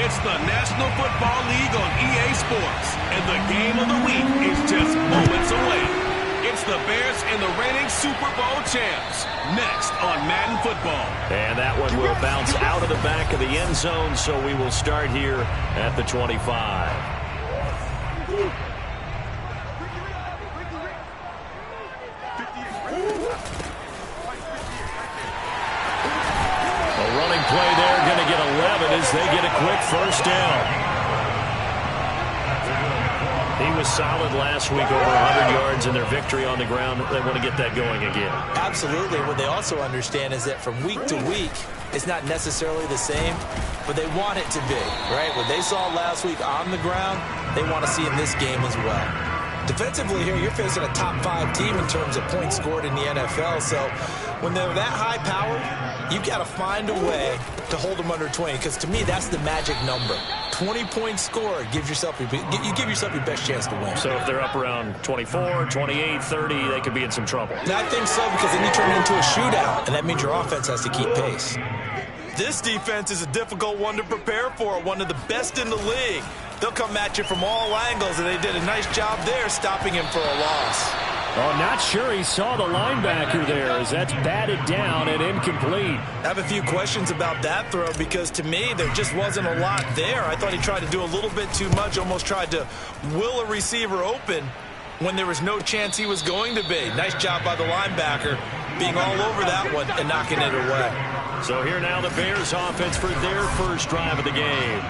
It's the National Football League on EA Sports, and the game of the week is just moments away. It's the Bears and the reigning Super Bowl champs, next on Madden Football. And that one will bounce out of the back of the end zone, so we will start here at the 25. Play there, going to get 11 as they get a quick first down. He was solid last week, over 100 yards in their victory on the ground. They want to get that going again. Absolutely. What they also understand is that from week to week, it's not necessarily the same, but they want it to be, right? What they saw last week on the ground, they want to see in this game as well. Defensively here, you're facing a top 5 team in terms of points scored in the NFL, so when they're that high-powered, you've got to find a way to hold them under 20, because to me, that's the magic number. 20 points scored gives yourself you give yourself your best chance to win. So if they're up around 24, 28, 30, they could be in some trouble. And I think so, because then you turn it into a shootout, and that means your offense has to keep pace. This defense is a difficult one to prepare for, one of the best in the league. They'll come at you from all angles, and they did a nice job there stopping him for a loss. Oh, not sure he saw the linebacker there, as that's batted down and incomplete. I have a few questions about that throw, because to me, there just wasn't a lot there. I thought he tried to do a little bit too much, almost tried to will a receiver open when there was no chance he was going to be. Nice job by the linebacker being all over that one and knocking it away. So here now the Bears offense for their first drive of the game.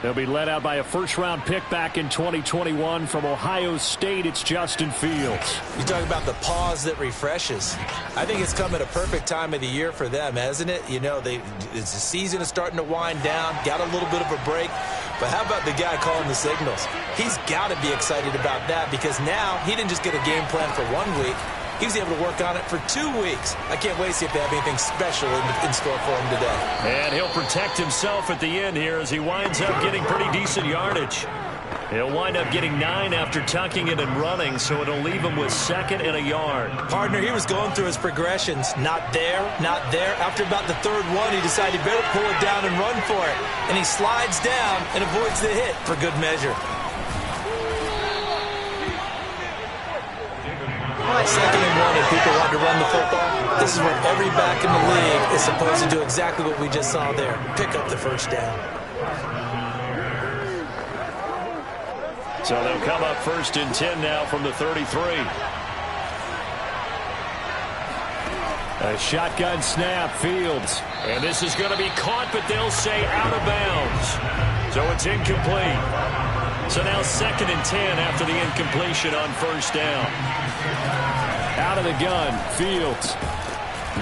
They'll be led out by a first-round pick back in 2021 from Ohio State. It's Justin Fields. You talk about the pause that refreshes. I think it's come at a perfect time of the year for them, hasn't it? You know, the season is starting to wind down, got a little bit of a break. But how about the guy calling the signals? He's got to be excited about that, because now he didn't just get a game plan for 1 week. He was able to work on it for 2 weeks. I can't wait to see if they have anything special in store for him today. And he'll protect himself at the end here as he winds up getting pretty decent yardage. He'll wind up getting 9 after tucking it and running, so it'll leave him with 2nd and a yard. Partner, he was going through his progressions. Not there, not there. After about the 3rd one, he decided he better pull it down and run for it. And he slides down and avoids the hit for good measure. 2nd and 1, if people want to run the football, this is what every back in the league is supposed to do, exactly what we just saw there. Pick up the first down. So they'll come up 1st and 10 now from the 33. A shotgun snap, Fields. And this is going to be caught, but they'll say out of bounds. So it's incomplete. So now 2nd and 10 after the incompletion on 1st down. Out of the gun, Fields.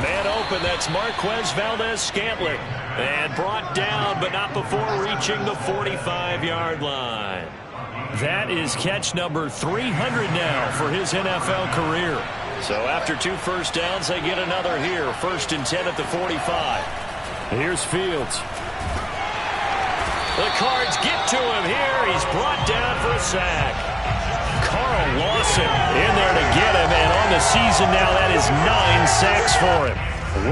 Man open, that's Marquez Valdez-Scantling. And brought down, but not before reaching the 45-yard line. That is catch number 300 now for his NFL career. So after 2 first downs, they get another here. 1st and 10 at the 45. Here's Fields. The Cards get to him here. He's brought down for a sack. Carl Lawson in there to get him, and on the season now, that is 9 sacks for him.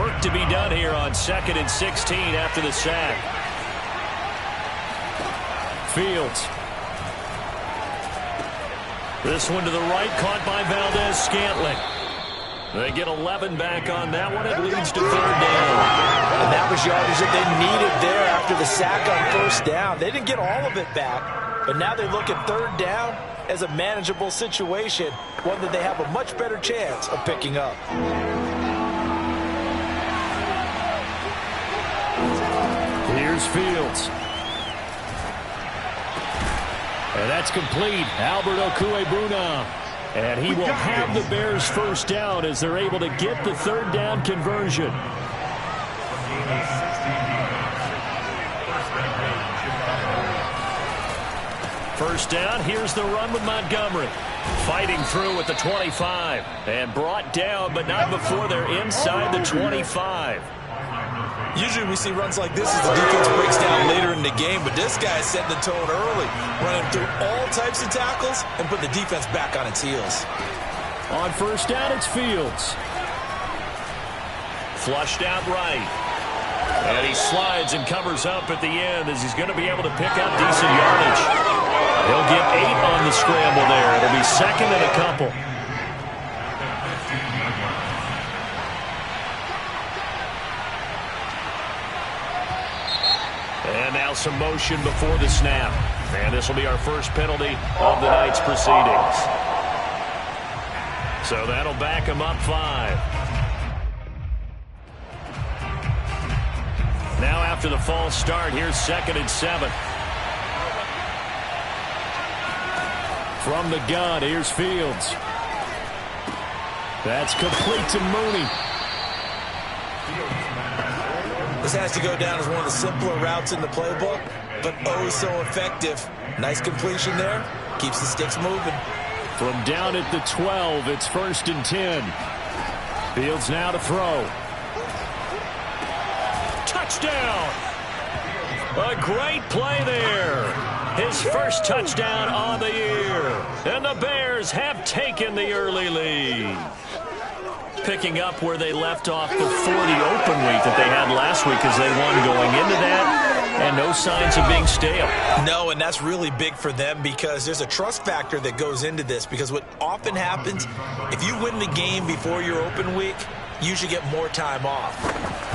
Work to be done here on 2nd and 16 after the sack. Fields. This one to the right, caught by Valdez-Scantling. They get 11 back on that one. It leads to 3rd down. And that was yardage that they needed there after the sack on 1st down. They didn't get all of it back, but now they look at 3rd down as a manageable situation, one that they have a much better chance of picking up. Here's Fields. And that's complete. Albert Okwuegbunam. And he will have the Bears first down as they're able to get the 3rd down conversion. First down, here's the run with Montgomery. Fighting through at the 25. And brought down, but not before they're inside the 25. Usually we see runs like this as the defense breaks down later in the game, but this guy is setting the tone early, running through all types of tackles and put the defense back on its heels. On 1st down, it's Fields. Flushed out right. And he slides and covers up at the end as he's going to be able to pick up decent yardage. He'll get 8 on the scramble there. It'll be second and a couple. And now some motion before the snap. And this will be our first penalty of the night's proceedings. So that'll back him up 5. Now after the false start, here's second and 7. From the gun, here's Fields. That's complete to Mooney. This has to go down as one of the simpler routes in the playbook, but oh so effective. Nice completion there. Keeps the sticks moving. From down at the 12, it's first and 10. Fields now to throw. Touchdown! A great play there. His first touchdown on the year. And the Bears have taken the early lead. Picking up where they left off before the open week that they had last week as they won going into that. And no signs of being stale. No, and that's really big for them because there's a trust factor that goes into this. Because what often happens, if you win the game before your open week, you usually get more time off.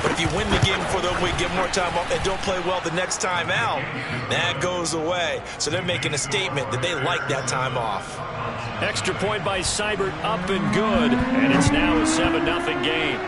But if you win the game before the open week, get more time off, and don't play well the next time out, that goes away. So they're making a statement that they like that time off. Extra point by Seibert, up and good. And it's now a 7-0 game.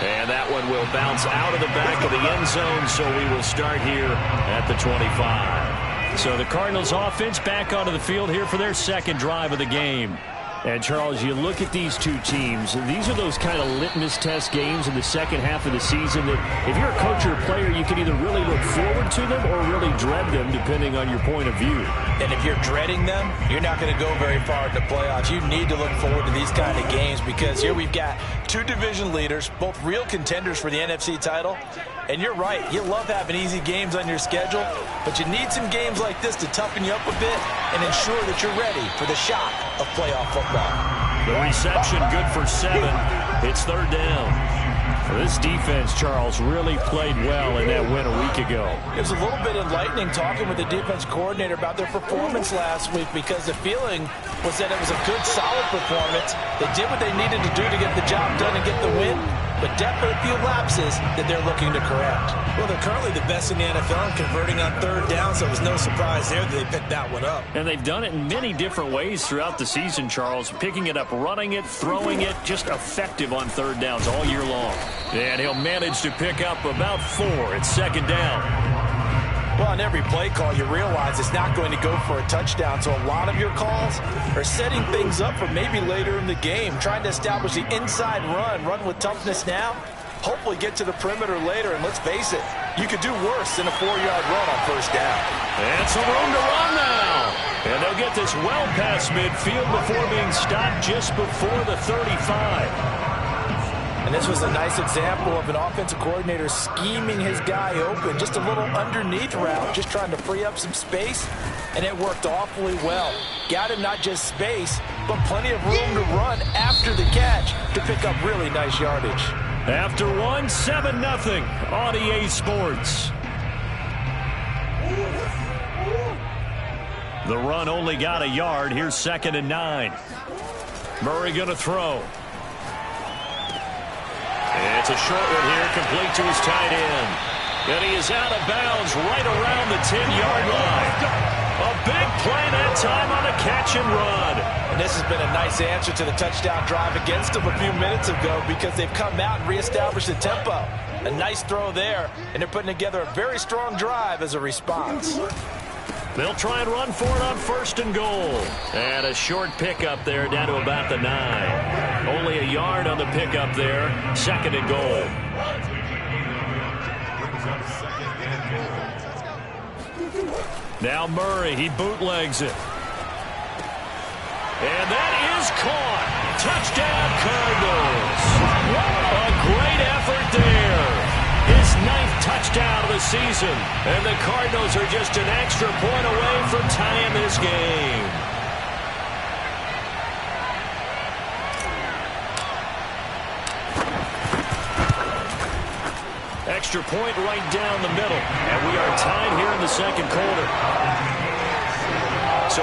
And that one will bounce out of the back of the end zone, so we will start here at the 25. So the Cardinals offense back onto the field here for their second drive of the game. And, Charles, you look at these two teams, these are those kind of litmus test games in the second half of the season that if you're a coach or a player, you can either really look forward to them or really dread them, depending on your point of view. And if you're dreading them, you're not going to go very far in the playoffs. You need to look forward to these kind of games because here we've got two division leaders, both real contenders for the NFC title. And you're right, you love having easy games on your schedule, but you need some games like this to toughen you up a bit and ensure that you're ready for the shock of playoff football. The reception good for 7. It's third down. This defense, Charles, really played well in that win a week ago. It was a little bit enlightening talking with the defense coordinator about their performance last week because the feeling was that it was a good, solid performance. They did what they needed to do to get the job done and get the win, but definitely a few lapses that they're looking to correct. Well, they're currently the best in the NFL in converting on third down, so it was no surprise there that they picked that one up. And they've done it in many different ways throughout the season, Charles. Picking it up, running it, throwing it, just effective on third downs all year long. And he'll manage to pick up about 4 at second down. Well, on every play call, you realize it's not going to go for a touchdown, so a lot of your calls are setting things up for maybe later in the game, trying to establish the inside run with toughness now, hopefully get to the perimeter later, and let's face it, you could do worse than a 4-yard run on first down. And some room to run now. And they'll get this well past midfield before being stopped just before the 35. And this was a nice example of an offensive coordinator scheming his guy open. Just a little underneath route, just trying to free up some space. And it worked awfully well. Got him not just space, but plenty of room to run after the catch to pick up really nice yardage. After one, 7-0 on EA Sports. The run only got a yard. Here's second and 9. Murray going to throw. It's a short one here, complete to his tight end. And he is out of bounds right around the 10-yard line. A big play that time on a catch and run. And this has been a nice answer to the touchdown drive against them a few minutes ago because they've come out and reestablished the tempo. A nice throw there, and they're putting together a very strong drive as a response. They'll try and run for it on first and goal. And a short pickup there down to about the 9. Only a yard on the pickup there. Second and goal. Now Murray, he bootlegs it. And that is caught. Touchdown Cardinals. A great effort there. His 9th touchdown of the season. And the Cardinals are just an extra point away from tying this game. Extra point right down the middle. And we are tied here in the second quarter. So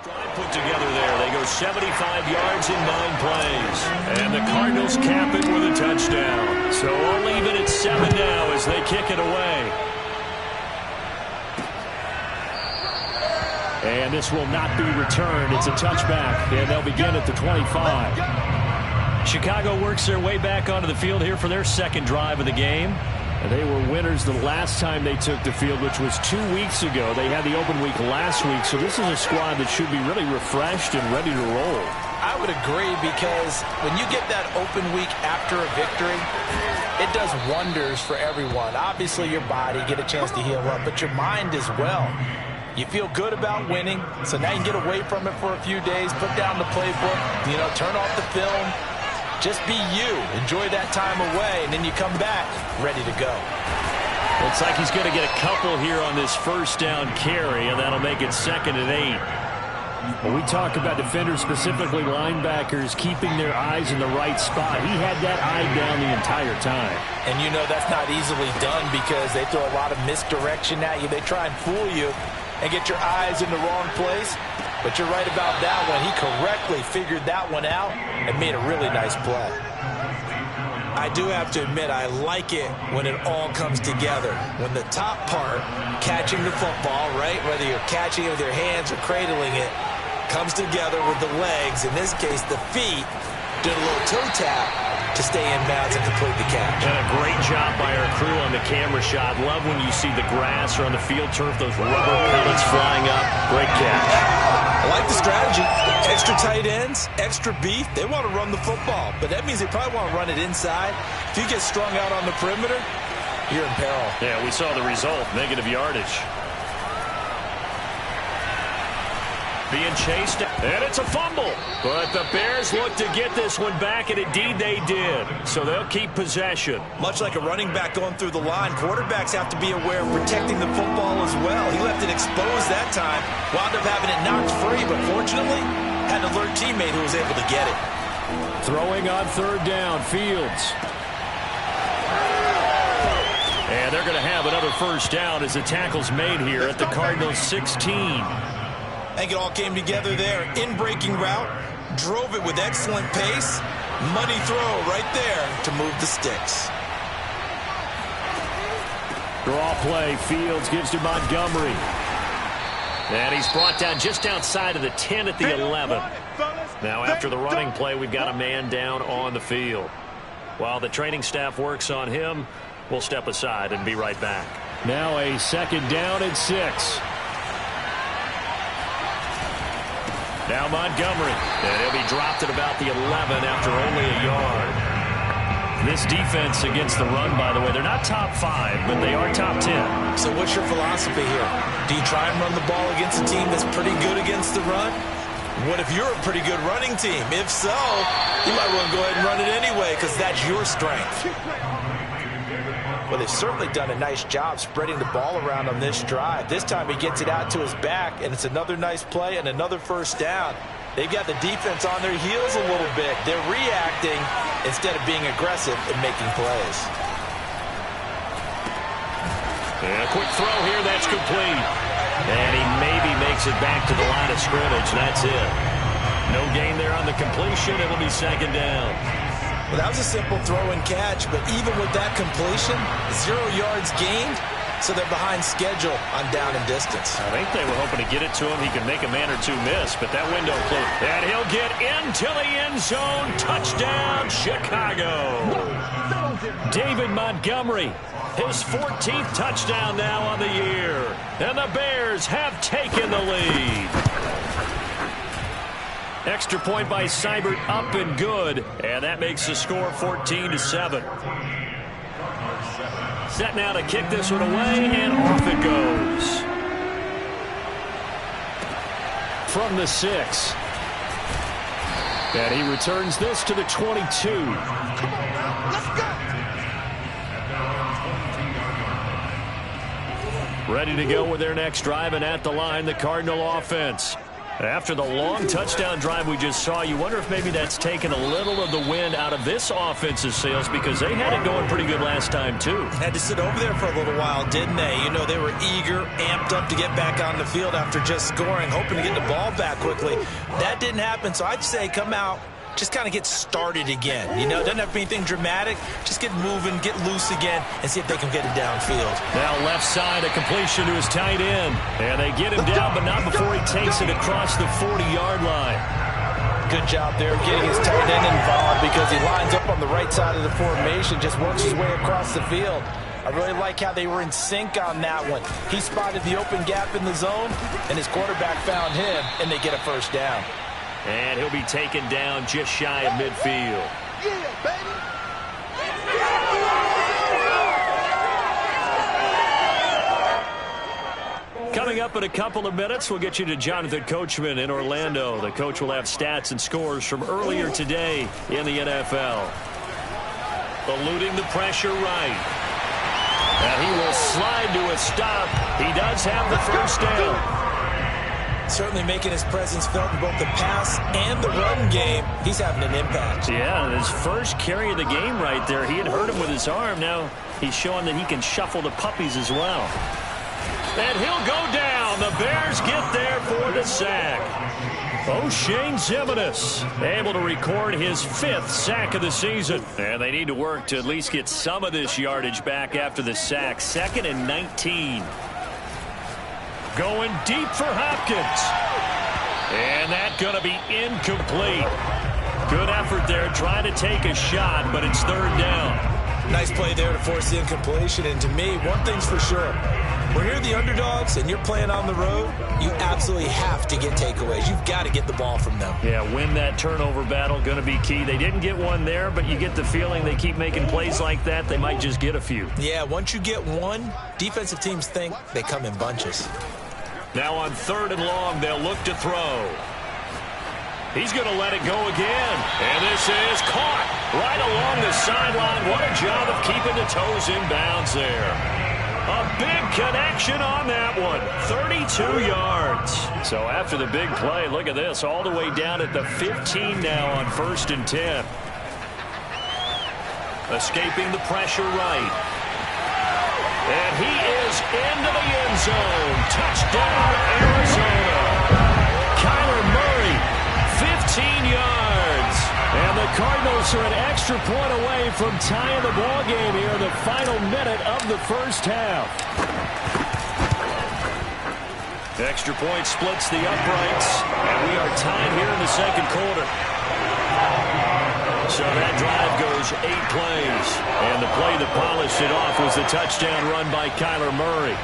drive put together there. They go 75 yards in 9 plays. And the Cardinals cap it with a touchdown. So we'll leave it at 7 now as they kick it away. And this will not be returned. It's a touchback, and they'll begin at the 25. Chicago works their way back onto the field here for their second drive of the game. They were winners the last time they took the field, which was 2 weeks ago. They had the open week last week, so this is a squad that should be really refreshed and ready to roll. I would agree, because when you get that open week after a victory, it does wonders for everyone. Obviously, your body, get a chance to heal up, but your mind as well. You feel good about winning, so now you can get away from it for a few days, put down the playbook, turn off the film. Just be you. Enjoy that time away, and then you come back ready to go. Looks like he's going to get a couple here on this first down carry, and that'll make it 2nd and 8. When we talk about defenders, specifically linebackers, keeping their eyes in the right spot, he had that eye down the entire time. And that's not easily done, because they throw a lot of misdirection at you. They try and fool you and get your eyes in the wrong place. But you're right about that one. He correctly figured that one out and made a really nice play. I do have to admit, I like it when it all comes together. When the top part, catching the football, right, whether you're catching it with your hands or cradling it, comes together with the legs. In this case, the feet, did a little toe tap to stay in bounds and complete the catch. And a great job by our crew on the camera shot. Love when you see the grass or on the field turf, those rubber pellets flying up. Great catch. I like the strategy. Extra tight ends, extra beef. They want to run the football, but that means they probably want to run it inside. If you get strung out on the perimeter, you're in peril. Yeah, we saw the result, negative yardage. Being chased, and it's a fumble. But the Bears look to get this one back, and indeed they did. So they'll keep possession. Much like a running back going through the line, quarterbacks have to be aware of protecting the football as well. He left it exposed that time, wound up having it knocked free, but fortunately, had an alert teammate who was able to get it. Throwing on 3rd down, Fields. And they're going to have another first down as the tackle's made here at the Cardinals 16. I think it all came together there. In-breaking route, drove it with excellent pace. Money throw right there to move the sticks. Draw play. Fields gives to Montgomery. And he's brought down just outside of the 10 at the 11. Now after the running play, we've got a man down on the field. While the training staff works on him, we'll step aside and be right back. Now a 2nd down and 6. Now Montgomery, and he'll be dropped at about the 11 after only a yard. This defense against the run, by the way, they're not top 5, but they are top 10. So what's your philosophy here? Do you try and run the ball against a team that's pretty good against the run? What if you're a pretty good running team? If so, you might want to go ahead and run it anyway, because that's your strength. Well, they've certainly done a nice job spreading the ball around on this drive. This time he gets it out to his back, and it's another nice play and another first down. They've got the defense on their heels a little bit. They're reacting instead of being aggressive and making plays. And a quick throw here, that's complete. And he maybe makes it back to the line of scrimmage. That's it. No gain there on the completion. It'll be 2nd down. Well, that was a simple throw and catch, but even with that completion, 0 yards gained, so they're behind schedule on down and distance. I think they were hoping to get it to him. He could make a man or two miss, but that window closed. And he'll get into the end zone. Touchdown, Chicago. David Montgomery, his 14th touchdown now on the year. And the Bears have taken the lead. Extra point by Seibert, up and good. And that makes the score 14-7. Set now to kick this one away, and off it goes. From the 6. And he returns this to the 22. Come on now, let's go. Ready to go with their next drive, and at the line, the Cardinal offense. After the long touchdown drive we just saw, you wonder if maybe that's taken a little of the wind out of this offense's sails, because they had it going pretty good last time, too. Had to sit over there for a little while, didn't they? You know, they were eager, amped up to get back on the field after just scoring, hoping to get the ball back quickly. That didn't happen, so I'd say come out, just kind of get started again. You know, doesn't have to be anything dramatic. Just get moving, get loose again, and see if they can get it downfield. Now left side, a completion to his tight end. And they get him down, but not before he takes it across the 40-yard line. Good job there of getting his tight end involved, because he lines up on the right side of the formation, just works his way across the field. I really like how they were in sync on that one. He spotted the open gap in the zone, and his quarterback found him, and they get a first down. And he'll be taken down just shy of midfield. Yeah, baby. Coming up in a couple of minutes, we'll get you to Jonathan Coachman in Orlando. The coach will have stats and scores from earlier today in the NFL. Eluding the pressure right. And he will slide to a stop. He does have the first down. Certainly making his presence felt in both the pass and the run game. He's having an impact. Yeah, his first carry of the game right there. He had hurt him with his arm. Now he's showing that he can shuffle the puppies as well. And he'll go down. The Bears get there for the sack. O'Shane Ximines able to record his 5th sack of the season. And they need to work to at least get some of this yardage back after the sack. 2nd and 19. Going deep for Hopkins. And that's going to be incomplete. Good effort there, trying to take a shot, but it's 3rd down. Nice play there to force the incompletion. And to me, one thing's for sure. When you're the underdogs and you're playing on the road, you absolutely have to get takeaways. You've got to get the ball from them. Yeah, win that turnover battle, going to be key. They didn't get one there, but you get the feeling they keep making plays like that, they might just get a few. Yeah, once you get one, defensive teams think they come in bunches. Now on 3rd and long, they'll look to throw. He's going to let it go again. And this is caught right along the sideline. What a job of keeping the toes in bounds there. A big connection on that one. 32 yards. So after the big play, look at this. All the way down at the 15 now on 1st and 10. Escaping the pressure right. And he is into the end zone. Touchdown, Arizona. Kyler Murray, 15 yards. And the Cardinals are an extra point away from tying the ball game here in the final minute of the first half. Extra point splits the uprights. And we are tied here in the 2nd quarter. So that drive goes 8 plays. And the play that polished it off was the touchdown run by Kyler Murray.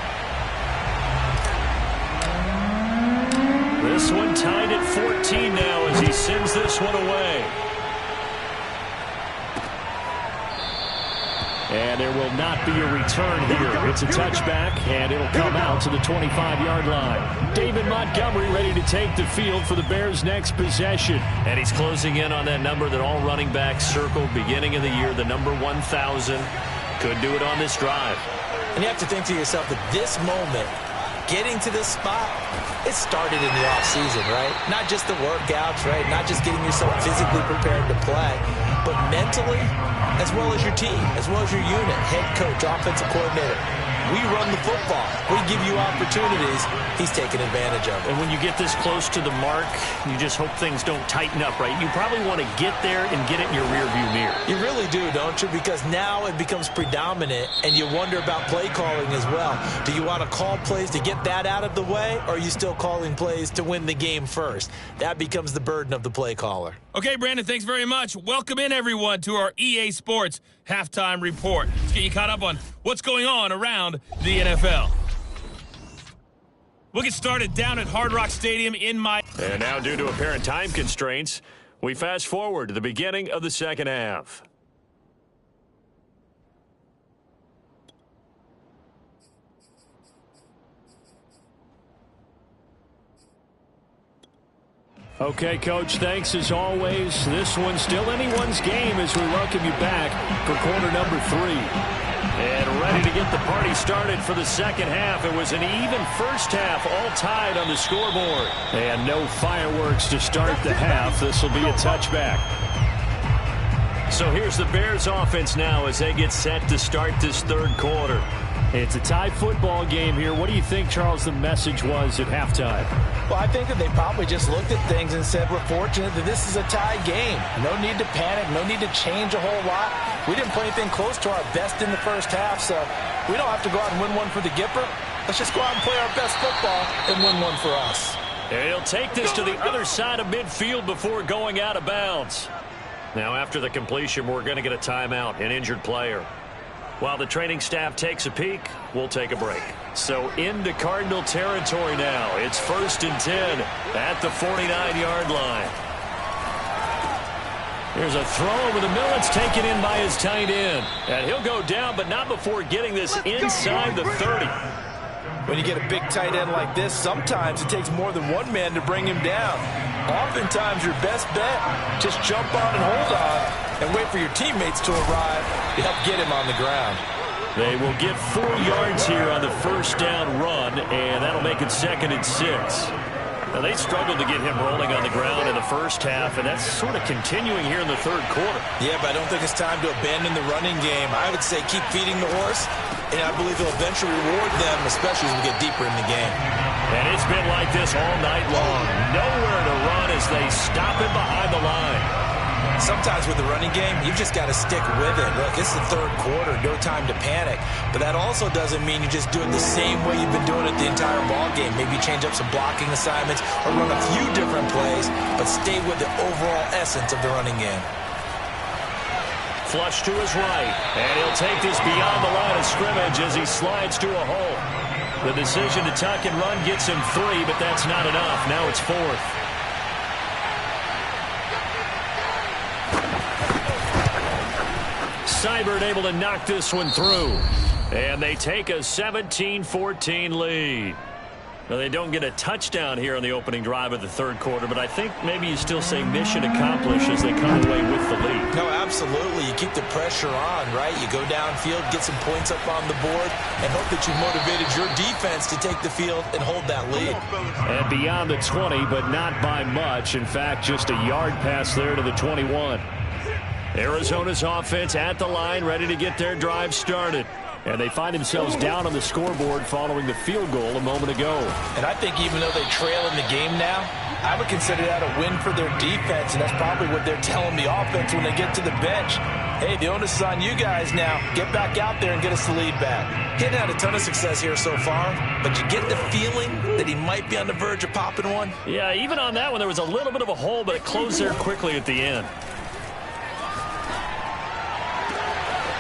This one tied at 14 now as he sends this one away. And there will not be a return here. It's a touchback, and it'll come out to the 25-yard line. David Montgomery ready to take the field for the Bears' next possession. And he's closing in on that number that all running backs circled beginning of the year, the number 1,000. Could do it on this drive. And you have to think to yourself that this moment, getting to this spot, it started in the offseason, right? Not just the workouts, right? Not just getting yourself physically prepared to play, but mentally, as well as your team, as well as your unit, head coach, offensive coordinator. We run the football. We give you opportunities. He's taking advantage of it. And when you get this close to the mark, you just hope things don't tighten up, right? You probably want to get there and get it in your rearview mirror. You really do, don't you? Because now it becomes predominant, and you wonder about play calling as well. Do you want to call plays to get that out of the way, or are you still calling plays to win the game first? That becomes the burden of the play caller. Okay, Brandon, thanks very much. Welcome in, everyone, to our EA Sports Halftime Report. Let's get you caught up on what's going on around the NFL. We'll get started down at Hard Rock Stadium in Miami. And now, due to apparent time constraints, we fast forward to the beginning of the second half. Okay, Coach, thanks as always. This one's still anyone's game as we welcome you back for quarter number 3. And ready to get the party started for the second half. It was an even first half, all tied on the scoreboard. And no fireworks to start the half. This will be a touchback. So here's the Bears offense now as they get set to start this third quarter. It's a tie football game here. What do you think, Charles, the message was at halftime? Well, I think that they probably just looked at things and said, we're fortunate that this is a tie game. No need to panic. No need to change a whole lot. We didn't play anything close to our best in the first half, so we don't have to go out and win one for the Gipper. Let's just go out and play our best football and win one for us. And he'll take this to the other side of midfield before going out of bounds. Now, after the completion, we're going to get a timeout, an injured player. While the training staff takes a peek, we'll take a break. So into Cardinal territory now. It's 1st and 10 at the 49-yard line. Here's a throw over the middle. It's taken in by his tight end. And he'll go down, but not before getting this inside the 30. When you get a big tight end like this, sometimes it takes more than one man to bring him down. Oftentimes, your best bet, just jump on and hold on and wait for your teammates to arrive to help get him on the ground. They will get 4 yards here on the first down run, and that'll make it 2nd and 6. Now, they struggled to get him rolling on the ground in the first half, and that's sort of continuing here in the third quarter. Yeah, but I don't think it's time to abandon the running game. I would say keep feeding the horse, and I believe he'll eventually reward them, especially as we get deeper in the game. And it's been like this all night long. Nowhere to run as they stop him behind the line. Sometimes with the running game, you've just got to stick with it. Look, it's the third quarter, no time to panic. But that also doesn't mean you just do it the same way you've been doing it the entire ball game. Maybe change up some blocking assignments or run a few different plays, but stay with the overall essence of the running game. Flush to his right, and he'll take this beyond the line of scrimmage as he slides to a hole. The decision to tuck and run gets him 3, but that's not enough. Now it's 4th. Seibert able to knock this one through. And they take a 17-14 lead. Now, they don't get a touchdown here on the opening drive of the third quarter, but I think maybe you still say mission accomplished as they come away with the lead. No, absolutely. You keep the pressure on, right? You go downfield, get some points up on the board, and hope that you motivated your defense to take the field and hold that lead. And beyond the 20, but not by much. In fact, just a yard pass there to the 21. Arizona's offense at the line, ready to get their drive started. And they find themselves down on the scoreboard following the field goal a moment ago. And I think even though they trail in the game now, I would consider that a win for their defense, and that's probably what they're telling the offense when they get to the bench. Hey, the onus is on you guys now. Get back out there and get us the lead back. He hadn't had a ton of success here so far, but you get the feeling that he might be on the verge of popping one. Yeah, even on that one, there was a little bit of a hole, but it closed there quickly at the end.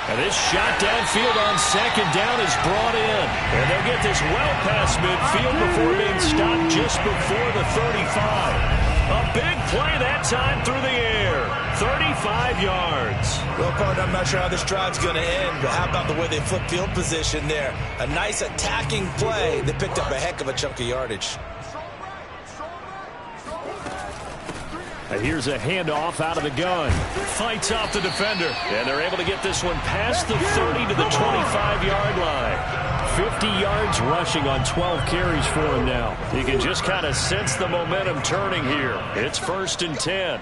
And this shot downfield on second down is brought in. And they'll get this well past midfield before being stopped just before the 35. A big play that time through the air. 35 yards. Well, partner, I'm not sure how this drive's going to end, but how about the way they flip field position there? A nice attacking play that picked up a heck of a chunk of yardage. Here's a handoff out of the gun. Fights off the defender. And they're able to get this one past the 30 to the 25-yard line. 50 yards rushing on 12 carries for him now. You can just kind of sense the momentum turning here. It's 1st and 10.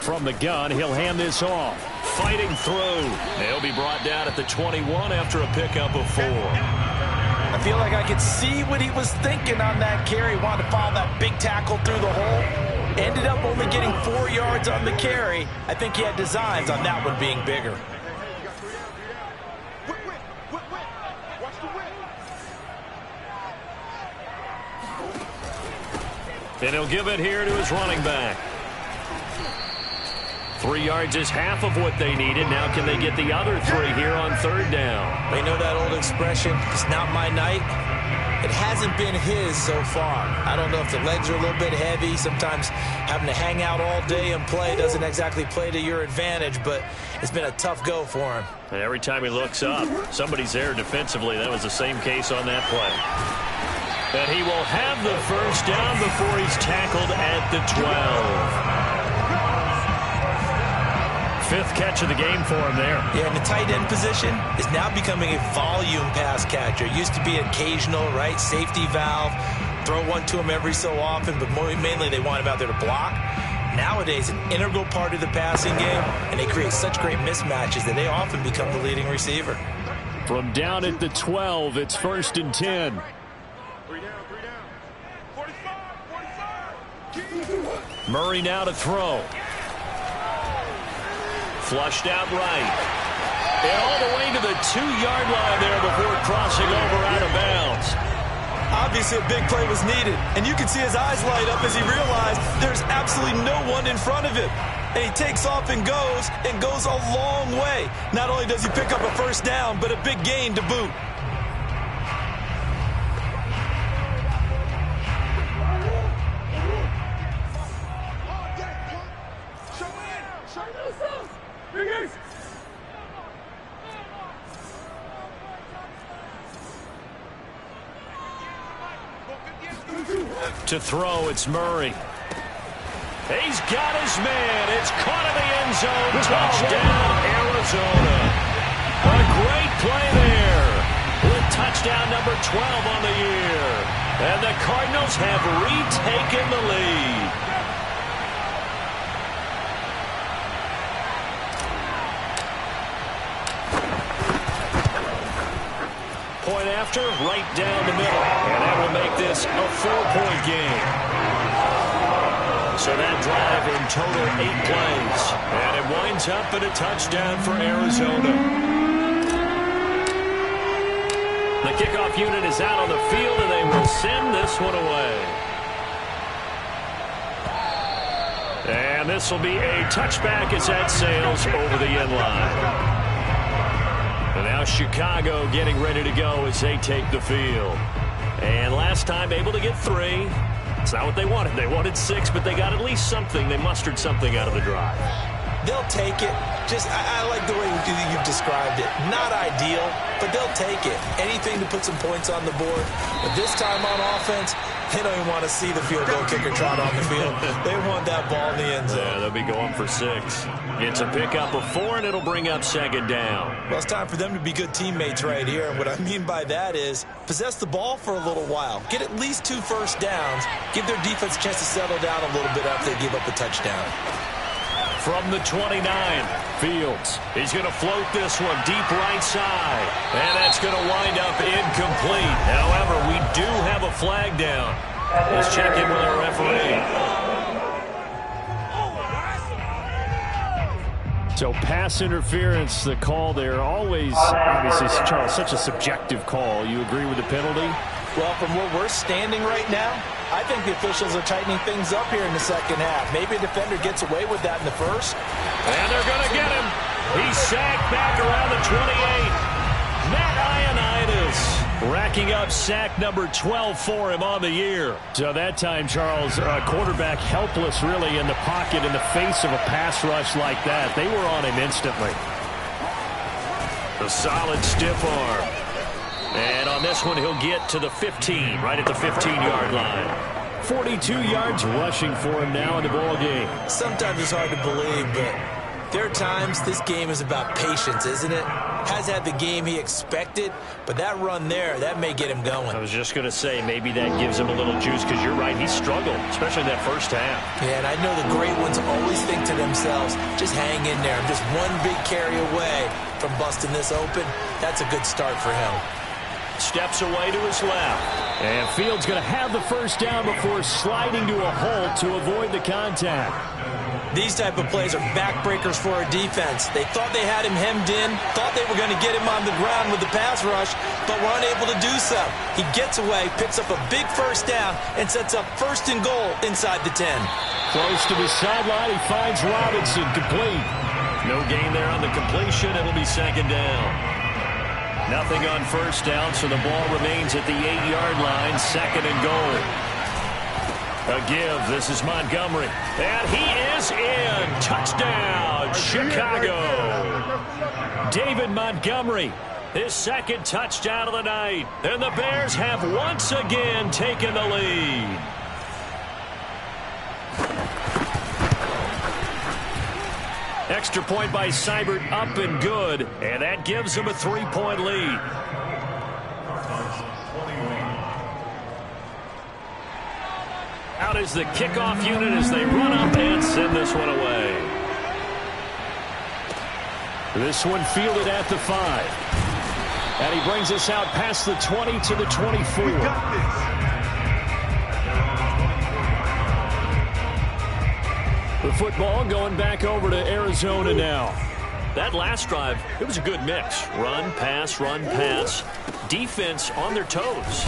From the gun, he'll hand this off. Fighting through. They'll be brought down at the 21 after a pickup of 4. I feel like I could see what he was thinking on that carry. Wanted to follow that big tackle through the hole. Ended up only getting 4 yards on the carry. I think he had designs on that one being bigger. And he'll give it here to his running back. 3 yards is half of what they needed. Now can they get the other 3 here on third down? They know that old expression, it's not my night. It hasn't been his so far. I don't know if the legs are a little bit heavy. Sometimes having to hang out all day and play doesn't exactly play to your advantage, but it's been a tough go for him. And every time he looks up, somebody's there defensively. That was the same case on that play. And he will have the first down before he's tackled at the 12. Fifth catch of the game for him there. Yeah, and the tight end position is now becoming a volume pass catcher. It used to be occasional, right? Safety valve. Throw one to him every so often, but mainly they want him out there to block. Nowadays, an integral part of the passing game, and they create such great mismatches that they often become the leading receiver. From down at the 12, it's 1st and 10. Murray now to throw. Flushed out right. And all the way to the 2-yard line there before crossing over out of bounds. Obviously, a big play was needed, and you can see his eyes light up as he realized there's absolutely no one in front of him. And he takes off and goes a long way. Not only does he pick up a first down, but a big gain to boot. To throw, it's Murray. He's got his man. It's caught in the end zone. Touchdown, Arizona. A great play there with touchdown number 12 on the year. And the Cardinals have retaken the lead. Point after, right down the middle. And that will make this a 4-point game. So that drive in total 8 plays. And it winds up in a touchdown for Arizona. The kickoff unit is out on the field, and they will send this one away. And this will be a touchback as that sails over the end line. And now Chicago getting ready to go as they take the field. And last time able to get 3. It's not what they wanted. They wanted 6, but they got at least something. They mustered something out of the drive. They'll take it. I like the way you've described it. Not ideal, but they'll take it. Anything to put some points on the board. But this time on offense, they don't even want to see the field goal kicker trot on the field. They want that ball in the end zone. Yeah, they'll be going for 6. It's a pickup of 4, and it'll bring up 2nd down. Well, it's time for them to be good teammates right here. And what I mean by that is possess the ball for a little while. Get at least 2 first downs. Give their defense a chance to settle down a little bit after they give up a touchdown. From the 29, Fields. He's going to float this one deep right side. And that's going to wind up incomplete. However, we do have a flag down. Let's check in with our referee. So pass interference, the call there. Always, obviously, Charles, such a subjective call. You agree with the penalty? Well, from where we're standing right now, I think the officials are tightening things up here in the second half. Maybe a defender gets away with that in the first. And they're going to get him. He's sacked back around the 28. Matt Ioannidis racking up sack number 12 for him on the year. So that time, Charles, quarterback helpless really in the pocket in the face of a pass rush like that. They were on him instantly. A solid stiff arm. And on this one, he'll get to the 15, right at the 15-yard line. 42 yards rushing for him now in the ball game. Sometimes it's hard to believe, but there are times this game is about patience, isn't it? Has had the game he expected, but that run there, that may get him going. I was just going to say, maybe that gives him a little juice, because you're right, he struggled, especially in that first half. Yeah, and I know the great ones always think to themselves, just hang in there. I'm just one big carry away from busting this open. That's a good start for him. Steps away to his left. And Fields going to have the first down before sliding to a halt to avoid the contact. These type of plays are backbreakers for a defense. They thought they had him hemmed in, thought they were going to get him on the ground with the pass rush, but were unable to do so. He gets away, picks up a big first down, and sets up 1st and goal inside the 10. Close to the sideline, he finds Robinson complete. No gain there on the completion. It'll be 2nd down. Nothing on first down, so the ball remains at the 8-yard line, 2nd and goal. A give. This is Montgomery. And he is in. Touchdown, Chicago. David Montgomery His second touchdown of the night. And the Bears have once again taken the lead. Extra point by Seibert, up and good. And that gives them a 3-point lead. Out is the kickoff unit as they run up and send this one away. This one fielded at the 5. And he brings us out past the 20 to the 24. We got this. The football going back over to Arizona now. That last drive, it was a good mix. Run, pass, defense on their toes.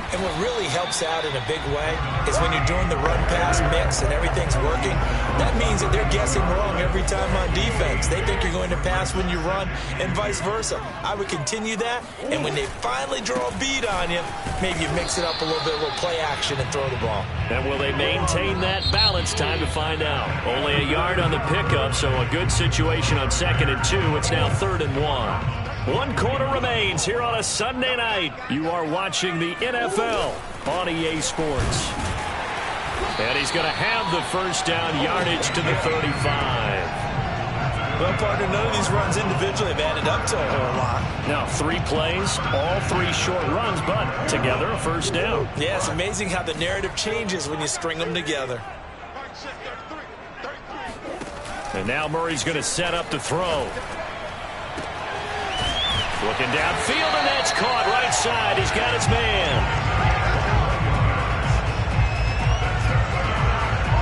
And what really helps out in a big way is when you're doing the run-pass mix and everything's working, that means that they're guessing wrong every time on defense. They think you're going to pass when you run and vice versa. I would continue that, and when they finally draw a bead on you, maybe you mix it up a little bit, a little play action and throw the ball. And will they maintain that balance? Time to find out. Only a yard on the pickup, so a good situation on 2nd and 2. It's now 3rd and 1. 1 quarter remains here on a Sunday night. You are watching the NFL on EA Sports. And he's going to have the first down, yardage to the 35. Well, partner, none of these runs individually have added up to a whole lot. Now 3 plays, all 3 short runs, but together a first down. Yeah, it's amazing how the narrative changes when you string them together. And now Murray's going to set up to throw. Looking downfield, and that's caught right side. He's got his man.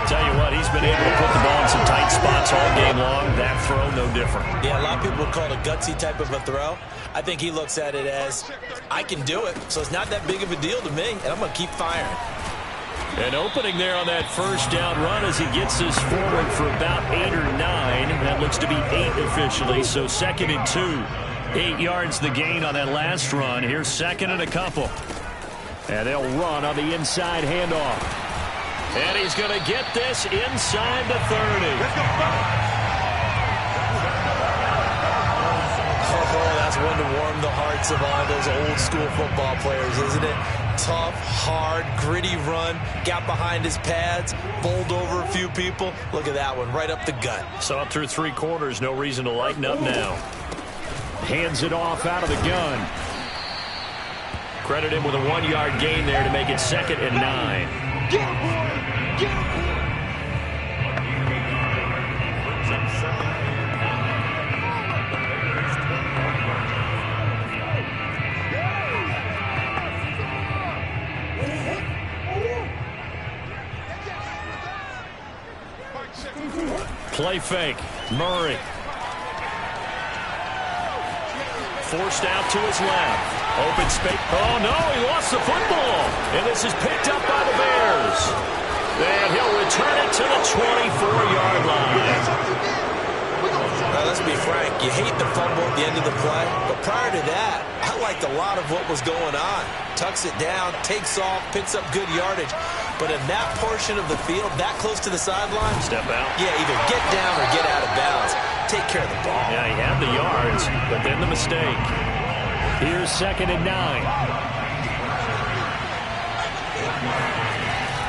Tell you what, he's been able to put the ball in some tight spots all game long. That throw, no different. Yeah, a lot of people would call it a gutsy type of a throw. I think he looks at it as, I can do it, so it's not that big of a deal to me, and I'm going to keep firing. An opening there on that first down run as he gets us forward for about 8 or 9. That looks to be 8 officially, so 2nd and 2. 8 yards the gain on that last run. Here's 2nd and a couple. And they'll run on the inside handoff. And he's going to get this inside the 30. Oh, that's one to warm the hearts of all those old school football players, isn't it? Tough, hard, gritty run. Got behind his pads, bowled over a few people. Look at that one, right up the gut. So up through 3 quarters, no reason to lighten up now. Hands it off out of the gun. Credit him with a 1-yard gain there to make it 2nd and 9. Play fake. Murray. Forced out to his left. Open space. Oh, no, he lost the football. And this is picked up by the Bears. And he'll return it to the 24-yard line. Now, let's be frank. You hate the fumble at the end of the play. But prior to that, I liked a lot of what was going on. Tucks it down, takes off, picks up good yardage. But in that portion of the field, that close to the sideline, step out. Yeah, either get down or get out of bounds. Take care of the ball. Yeah, he had the yards, but then the mistake. Here's 2nd and 9.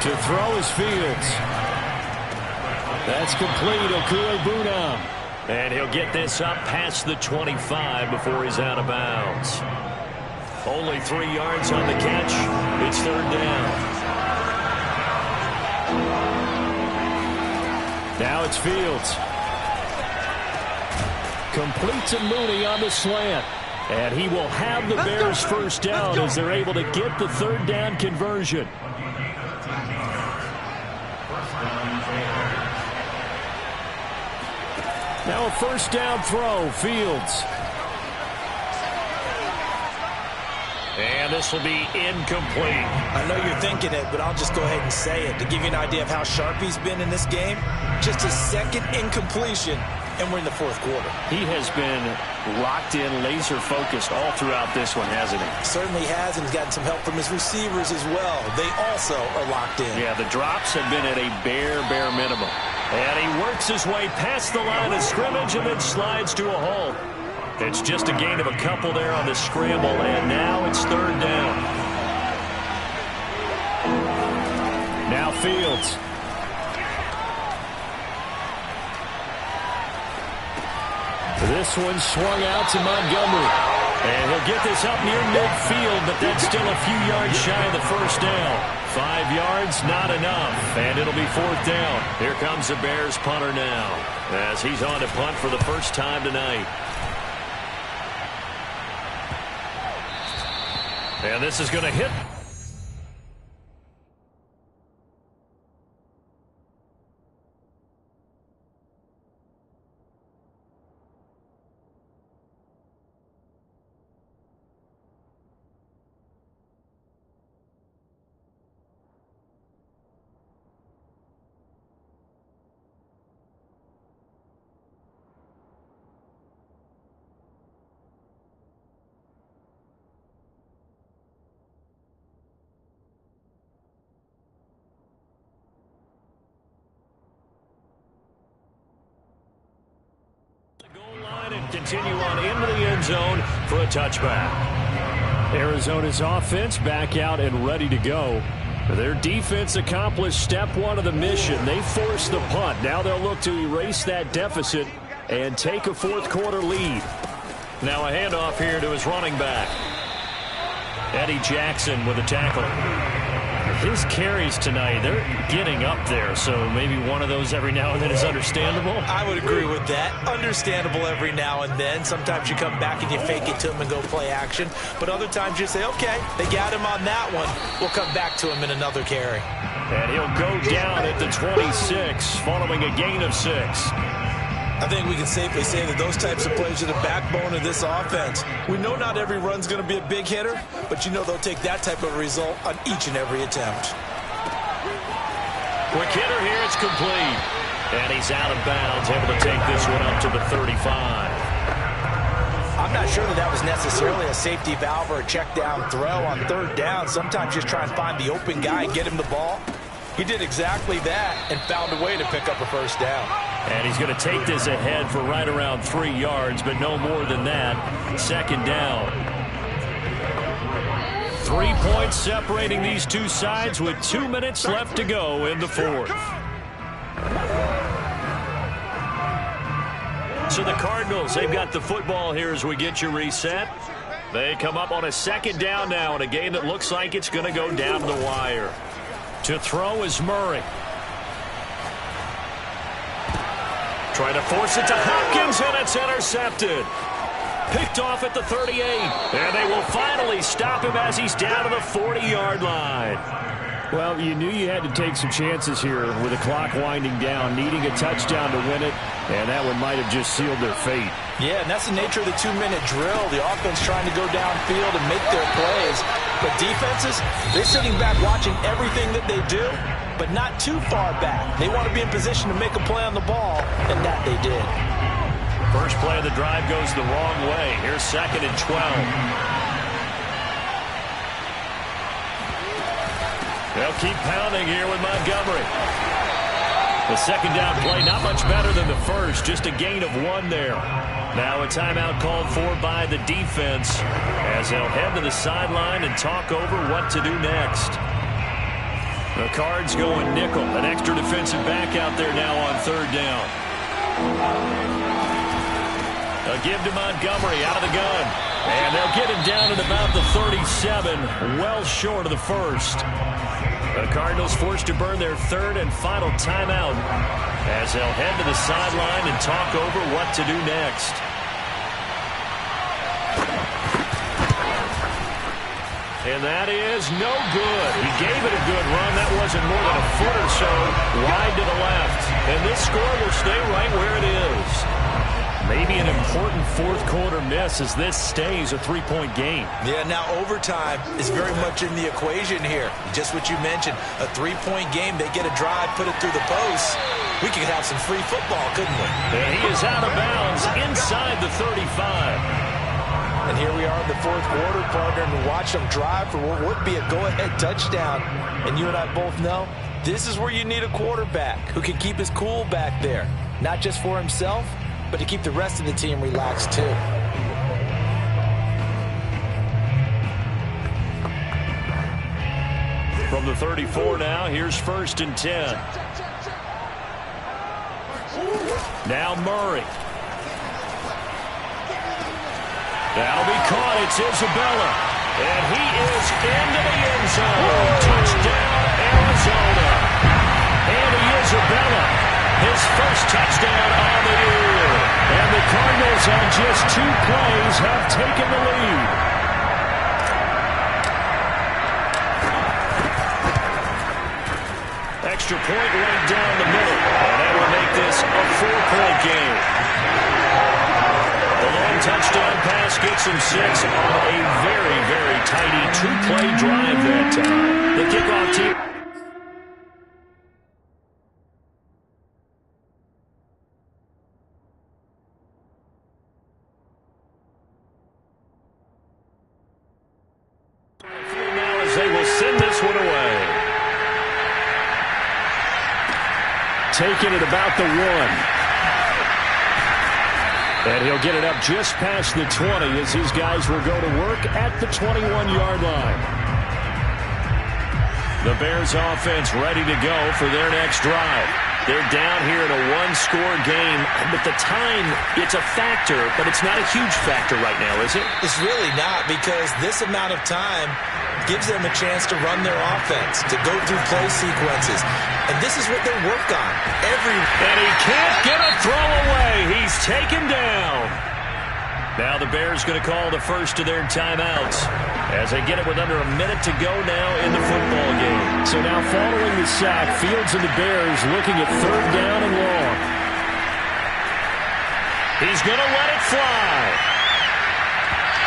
To throw is Fields. That's complete. Okuegbuna. And he'll get this up past the 25 before he's out of bounds. Only 3 yards on the catch. It's 3rd down. Now it's Fields. Complete to Mooney on the slant. And he will have the Bears first down as they're able to get the 3rd down conversion. Now a first down throw, Fields. And this will be incomplete. I know you're thinking it, but I'll just go ahead and say it. To give you an idea of how sharp he's been in this game, just his 2nd incompletion, and we're in the 4th quarter. He has been locked in, laser-focused all throughout this one, hasn't he? Certainly has, and he's gotten some help from his receivers as well. They also are locked in. Yeah, the drops have been at a bare minimum. And he works his way past the line of scrimmage and then slides to a halt. It's just a gain of a couple there on the scramble, and now it's third down. Now Fields. This one swung out to Montgomery. And he'll get this up near midfield, but that's still a few yards shy of the first down. 5 yards, not enough, and it'll be fourth down. Here comes the Bears punter now, as he's on to punt for the first time tonight. And this is going to hit. Continue on into the end zone for a touchback. Arizona's offense back out and ready to go. Their defense accomplished step one of the mission. They forced the punt. Now they'll look to erase that deficit and take a fourth quarter lead. Now a handoff here to his running back. Eddie Jackson with a tackle. His carries tonight, they're getting up there, so maybe one of those every now and then is understandable. I would agree with that. Understandable every now and then. Sometimes you come back and you fake it to him and go play action. But other times you say, okay, they got him on that one. We'll come back to him in another carry. And he'll go down at the 26 following a gain of 6. I think we can safely say that those types of plays are the backbone of this offense. We know not every run's going to be a big hitter, but you know they'll take that type of result on each and every attempt. Quick hitter here, it's complete. And he's out of bounds, able to take this one up to the 35. I'm not sure that was necessarily a safety valve or a check down throw on third down. Sometimes just try and find the open guy and get him the ball. He did exactly that and found a way to pick up a first down. And he's going to take this ahead for right around 3 yards, but no more than that. Second down. 3 points separating these two sides with 2 minutes left to go in the fourth. So the Cardinals, they've got the football here as we get you reset. They come up on a second down now in a game that looks like it's going to go down to the wire. To throw is Murray. Trying to force it to Hopkins, and it's intercepted. Picked off at the 38. And they will finally stop him as he's down to the 40-yard line. Well, you knew you had to take some chances here with the clock winding down, needing a touchdown to win it, and that one might have just sealed their fate. Yeah, and that's the nature of the 2-minute drill. The offense trying to go downfield and make their plays. But defenses, they're sitting back watching everything that they do, but not too far back. They want to be in position to make a play on the ball, and that they did. First play of the drive goes the wrong way. Here's 2nd and 12. They'll keep pounding here with Montgomery. The second down play, not much better than the first, just a gain of 1 there. Now a timeout called for by the defense as they'll head to the sideline and talk over what to do next. The Cards going nickel, an extra defensive back out there now on third down. A give to Montgomery out of the gun. And they'll get him down at about the 37, well short of the first. The Cardinals forced to burn their third and final timeout as they'll head to the sideline and talk over what to do next. And that is no good. He gave it a good run. That wasn't more than a foot or so wide to the left. And this score will stay right where it is. Maybe an important fourth quarter miss as this stays a 3-point game. Yeah, now overtime is very much in the equation here. Just what you mentioned, a 3-point game. They get a drive, put it through the post. We could have some free football, couldn't we? And he is out of bounds inside the 35. And here we are in the fourth quarter, partner, and watch them drive for what would be a go-ahead touchdown. And you and I both know this is where you need a quarterback who can keep his cool back there, not just for himself, but to keep the rest of the team relaxed too. From the 34 now, here's 1st and 10. Now Murray. That'll be caught. It's Isabella. And he is into the end zone. Touchdown, Arizona. Andy Isabella, his first touchdown on the year. And the Cardinals on just 2 plays have taken the lead. Extra point right down the middle. And that will make this a 4-point game. The long touchdown pass gets him 6 on a very, very tidy 2-play drive that time. The kickoff team. Now as they will send this one away. Taking it about the 1. And he'll get it up just past the 20 as these guys will go to work at the 21-yard line. The Bears offense ready to go for their next drive. They're down here in a 1-score game, but the time, it's a factor, but it's not a huge factor right now, is it? It's really not, because this amount of time gives them a chance to run their offense, to go through play sequences. And this is what they work on. And he can't get a throw away. He's taken down. Now the Bears going to call the first of their timeouts as they get it with under a minute to go now in the football game. So now following the sack, Fields and the Bears looking at 3rd down and long. He's going to let it fly.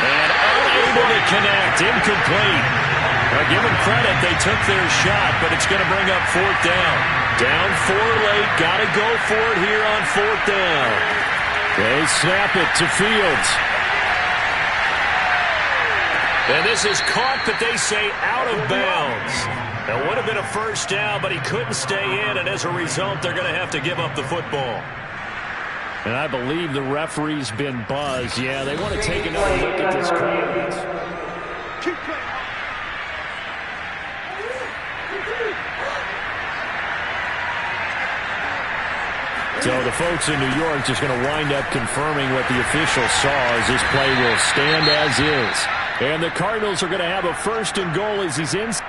And unable to connect. Incomplete. Now give them credit. They took their shot, but it's going to bring up 4th down. Down 4 late. Got to go for it here on 4th down. They snap it to Fields. And this is caught, but they say out of bounds. That would have been a 1st down, but he couldn't stay in, and as a result, they're going to have to give up the football. And I believe the referee's been buzzed. Yeah, they want to take another look at this crowd. So the folks in New York just going to wind up confirming what the official saw as this play will stand as is. And the Cardinals are going to have a 1st and goal as he's inside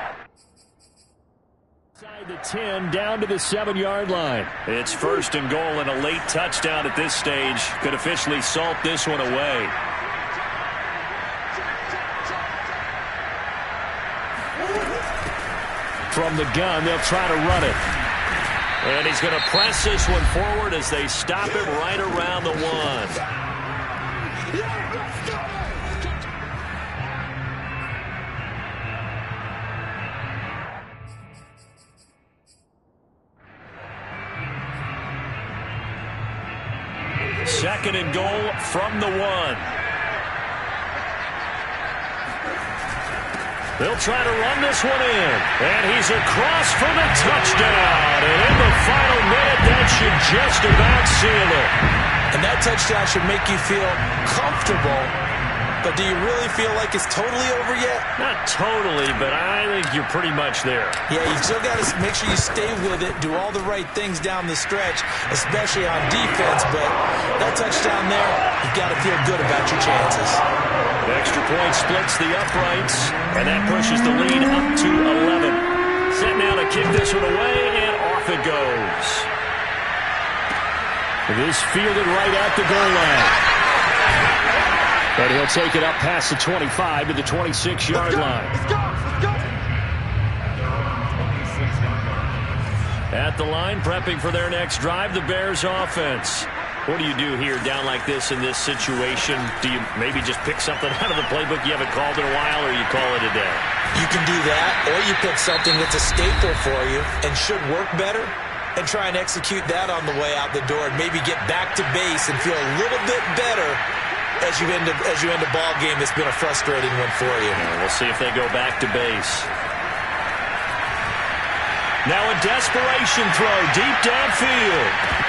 the 10 down to the 7-yard line. It's 1st and goal and a late touchdown at this stage could officially salt this one away. From the gun, they'll try to run it. And he's going to press this one forward as they stop it right around the 1. Second and goal from the 1. They'll try to run this one in. And he's across for the touchdown. And in the final minute, that should just about seal it. And that touchdown should make you feel comfortable. But do you really feel like it's totally over yet? Not totally, but I think you're pretty much there. Yeah, you still got to make sure you stay with it, do all the right things down the stretch, especially on defense. But that touchdown there, you've got to feel good about your chances. The extra point splits the uprights, and that pushes the lead up to 11. Set now to kick this one away, and off it goes. This fielded right at the goal line. And he'll take it up past the 25 to the 26-yard line. At the line, prepping for their next drive, the Bears offense. What do you do here down like this in this situation? Do you maybe just pick something out of the playbook you haven't called in a while, or you call it a day? You can do that, or you pick something that's a staple for you and should work better and try and execute that on the way out the door and maybe get back to base and feel a little bit better as you end a ball game that's been a frustrating one for you. We'll see if they go back to base. Now a desperation throw deep downfield.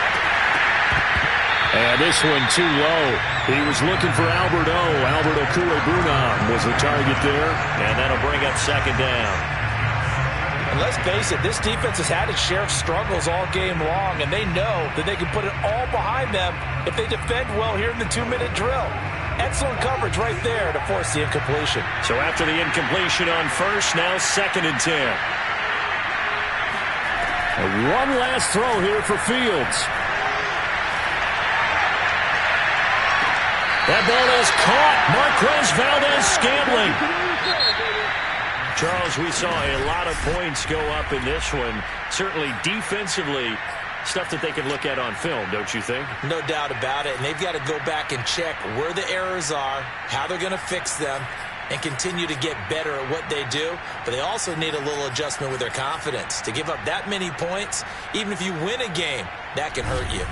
And this one too low. He was looking for Albert Okuegbunam was the target there. And that'll bring up 2nd down. And let's face it, this defense has had its share of struggles all game long, and they know that they can put it all behind them if they defend well here in the 2-minute drill. Excellent coverage right there to force the incompletion. So after the incompletion on first, now 2nd and 10. One last throw here for Fields. That ball is caught. Marquez Valdez-Scantling. Charles, we saw a lot of points go up in this one. Certainly defensively, stuff that they can look at on film, don't you think? No doubt about it. And they've got to go back and check where the errors are, how they're going to fix them, and continue to get better at what they do. But they also need a little adjustment with their confidence. To give up that many points, even if you win a game, that can hurt you.